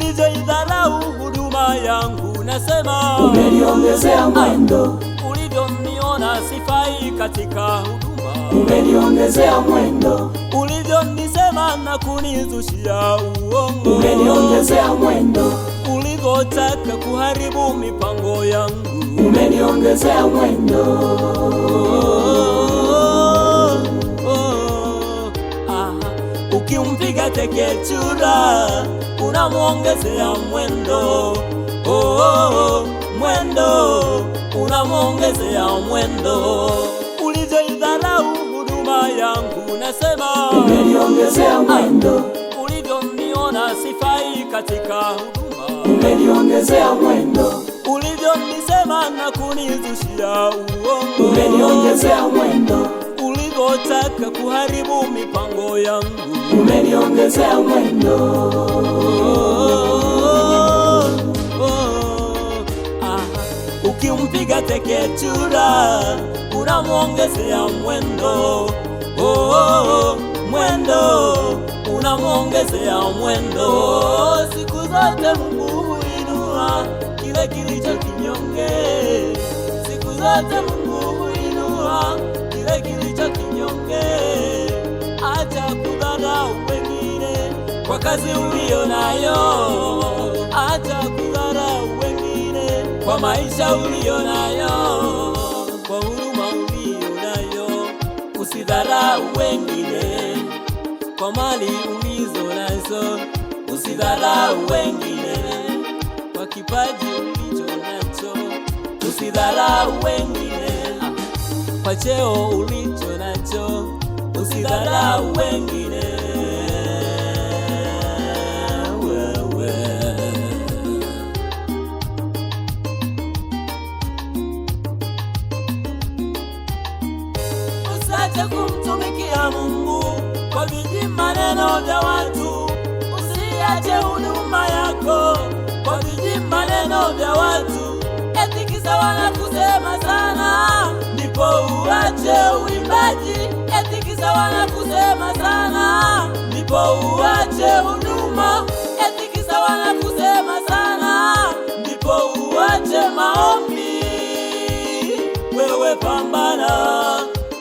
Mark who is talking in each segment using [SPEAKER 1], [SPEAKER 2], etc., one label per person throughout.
[SPEAKER 1] ulivyoidharau huduma yangu, nasema
[SPEAKER 2] umeniongezea mwendo.
[SPEAKER 1] Ulivyoniona sifai katika huduma,
[SPEAKER 2] umeniongezea mwendo.
[SPEAKER 1] Ulivyonisema na kunizushia uongo,
[SPEAKER 2] umeniongezea mwendo.
[SPEAKER 1] Ulivyotaka kuharibu mipango yangu,
[SPEAKER 2] umeniongezea mwendo.
[SPEAKER 1] Ukimpiga teke chura unamuongezea mwendo, mwendo unamuongezea mwendo. Ulivyoidharau huduma yangu, nasema
[SPEAKER 2] umeniongezea mwendo.
[SPEAKER 1] Ulivyoniona sifai katika huduma,
[SPEAKER 2] umeniongezea mwendo.
[SPEAKER 1] Ulivyonisema na kunizushia uongo,
[SPEAKER 2] umeniongezea mwendo.
[SPEAKER 1] Ulivyotaka kuharibu mipango yangu,
[SPEAKER 2] umeniongezea mwendo.
[SPEAKER 1] Ukimpiga teke chura unamuongezea mwendo, mwendo unamuongezea mwendo. Siku zote Mungu huinua kile kilicho kinyonge, siku zote Mungu huinua kile kilicho kinyonge. Acha kudharau wengine kwa kazi uliyo nayo, acha kudharau wengine kwa maisha uliyo nayo, kwa huruma uliyo nayo. Usidharau wengine kwa mali ulizo nazo, usidharau wengine kwa kipaji ulicho nacho, usidharau wengine kwa cheo ulicho nacho, usidharau wengine. Usiache kumtumikia Mungu kwa viji maneno vya watu, usiache huduma yako kwa viji maneno vya watu. Eti kisa wanakusema sana ndipo uache uimbaji, eti kisa wanakusema sana ndipo uache huduma, eti kisa wanakusema sana ndipo uache maombi. Wewe pambana,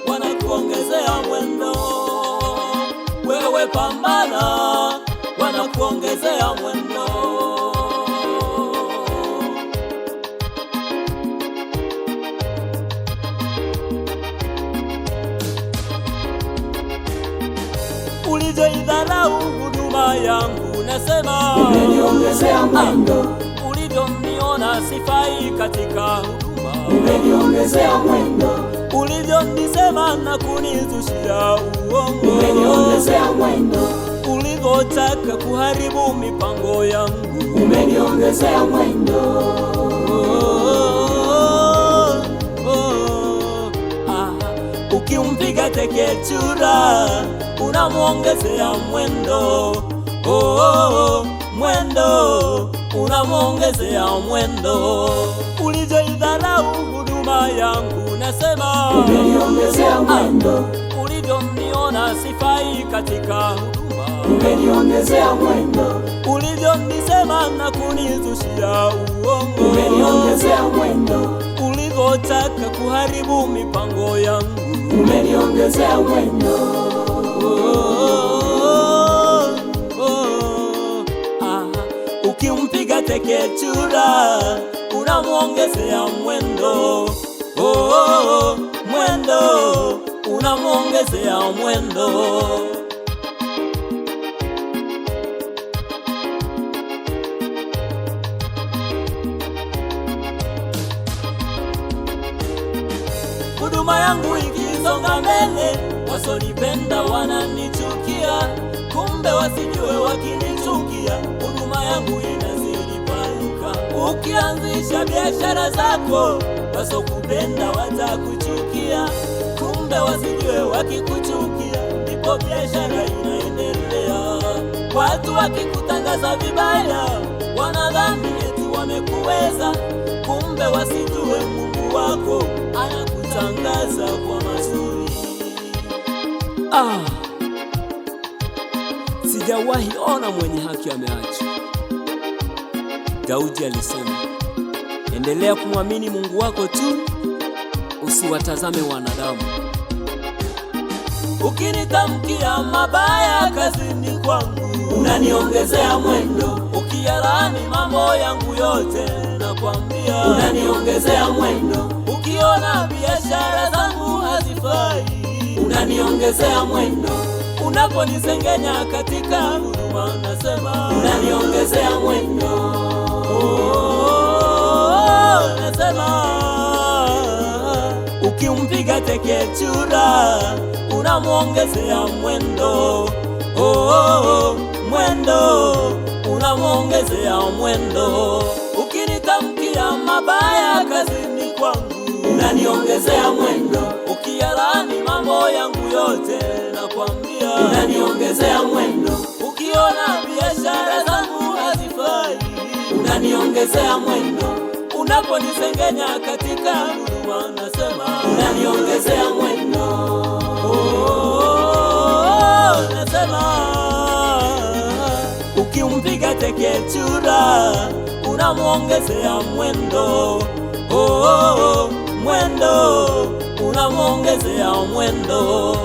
[SPEAKER 1] wanakuongezea mwendo. Wewe pambana, wanakuongezea mwendo. Ulivyoidharau huduma yangu, nasema
[SPEAKER 2] umeniongezea mwendo.
[SPEAKER 1] Ulivyoniona sifai katika huduma,
[SPEAKER 2] umeniongezea mwendo.
[SPEAKER 1] Ulivyonisema na kunizushia uongo,
[SPEAKER 2] umeniongezea mwendo.
[SPEAKER 1] Ulivyotaka kuharibu mipango yangu,
[SPEAKER 2] umeniongezea mwendo.
[SPEAKER 1] Ukimpiga teke chura unamuongezea mwendo, mwendo unamuongezea mwendo. Ulivyoidharau huduma yangu, nasema
[SPEAKER 2] umeniongezea mwendo.
[SPEAKER 1] Ulivyoniona sifai katika huduma,
[SPEAKER 2] umeniongezea mwendo.
[SPEAKER 1] Ulivyonisema na kunizushia uongo,
[SPEAKER 2] umeniongezea mwendo.
[SPEAKER 1] Ulivyotaka kuharibu mipango yangu,
[SPEAKER 2] umeniongezea mwendo.
[SPEAKER 1] Ukimpiga teke chura unamuongezea mwendo, mwendo unamuongezea mwendo. Huduma yangu ikisonga mbele, wasonipenda wananichukia, kumbe wasijue wakinichukia huduma yangu inazidi panuka. Ukianzisha biashara zako, wasokupenda watakuchukia, kumbe wasijue wakikuchukia ndipo biashara inaendelea. Watu wakikutangaza vibaya, wanadhani eti wamekuweza, kumbe wasijue Mungu wako anakutangaza kwa mazuri. Sijawahi ona mwenye haki ameachwa. Daudi alisema, endelea kumwamini Mungu wako tu, usiwatazame wanadamu. Ukinitamkia mabaya kazini kwangu,
[SPEAKER 2] unaniongezea mwendo.
[SPEAKER 1] ukiyalaani mambo yangu yote, nakwambia
[SPEAKER 2] Unaniongezea mwendo.
[SPEAKER 1] ukiona biashara zangu hazifai,
[SPEAKER 2] Unaniongezea mwendo.
[SPEAKER 1] unaponisengenya katika huduma, nasema
[SPEAKER 2] Unaniongezea mwendo.
[SPEAKER 1] nasema ukimpiga teke chura, unamuongezea mwendo. Mwendo, unamuongezea mwendo. Ukinitamkia mabaya kazini kwangu,
[SPEAKER 2] Unaniongezea mwendo.
[SPEAKER 1] ukiyalaani mambo yangu yote, nakwambia
[SPEAKER 2] Unaniongezea mwendo.
[SPEAKER 1] ukiona biashara zangu hazifai,
[SPEAKER 2] Unaniongezea mwendo.
[SPEAKER 1] unaponisengenya katika huduma, nasema
[SPEAKER 2] Unaniongezea mwendo.
[SPEAKER 1] nasema ukimpiga teke chura, unamuongezea mwendo. Mwendo, unamuongezea mwendo.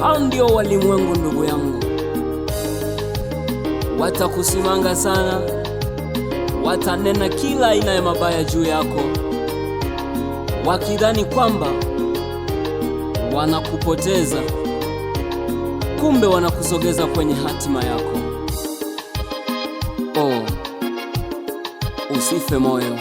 [SPEAKER 1] Hao ndio walimwengu, ndugu yangu. Watakusimanga sana, watanena kila aina ya mabaya juu yako, wakidhani kwamba wanakupoteza, kumbe wanakusogeza kwenye hatima yako. Usife moyo.